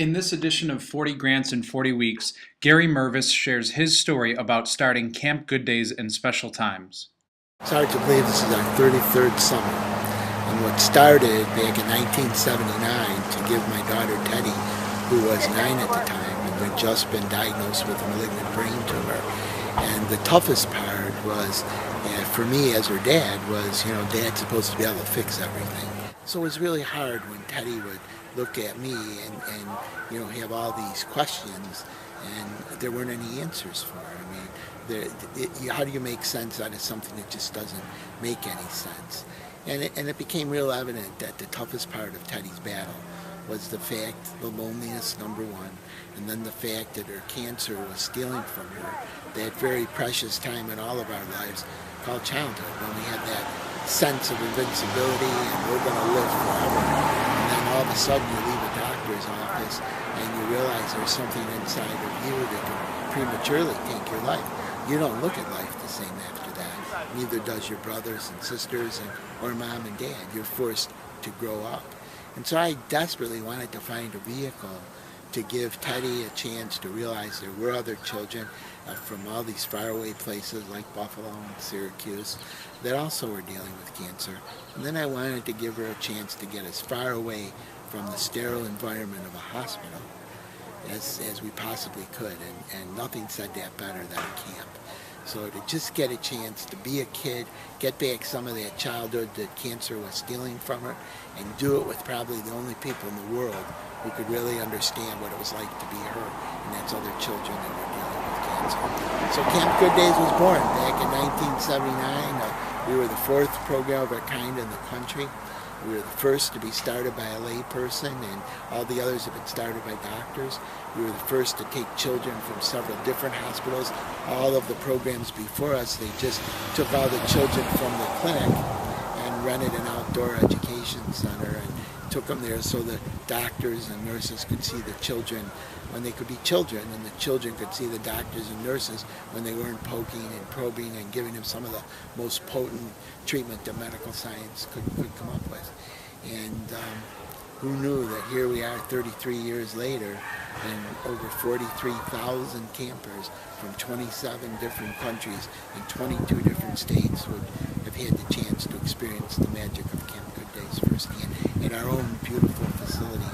In this edition of 40 Grants in 40 Weeks, Gary Mervis shares his story about starting Camp Good Days and Special Times. It's hard to believe this is our 33rd summer. And what started back in 1979 to give my daughter Teddy, who was 9 at the time and had just been diagnosed with a malignant brain tumor. And the toughest part was, for me as her dad, was, Dad's supposed to be able to fix everything. So it was really hard when Teddy would look at me and have all these questions, and there weren't any answers for her. I mean, how do you make sense out of something that just doesn't make any sense? And it became real evident that the toughest part of Teddy's battle was the fact, the loneliness, number one, and then the fact that her cancer was stealing from her that very precious time in all of our lives called childhood, when we had that sense of invincibility and we're going to live forever. And then all of a sudden you leave a doctor's office and you realize there's something inside of you that can prematurely take your life. You don't look at life the same after that. Neither does your brothers and sisters or mom and dad. You're forced to grow up. And so I desperately wanted to find a vehicle to give Teddy a chance to realize there were other children from all these faraway places like Buffalo and Syracuse that also were dealing with cancer. And then I wanted to give her a chance to get as far away from the sterile environment of a hospital as we possibly could. And nothing said that better than camp. So to just get a chance to be a kid, get back some of that childhood that cancer was stealing from her, and do it with probably the only people in the world who could really understand what it was like to be her, and that's other children that were dealing with cancer. So Camp Good Days was born back in 1979. We were the fourth program of our kind in the country. We were the first to be started by a lay person, and all the others have been started by doctors. We were the first to take children from several different hospitals. All of the programs before us, they just took all the children from the clinic and rented an outdoor education center and took them there so the doctors and nurses could see the children when they could be children, and the children could see the doctors and nurses when they weren't poking and probing and giving them some of the most potent treatment that medical science could come up with. And who knew that here we are 33 years later, and over 43,000 campers from 27 different countries and 22 different states would have had the chance to experience the magic of Camp Good Days firsthand in our own beautiful facility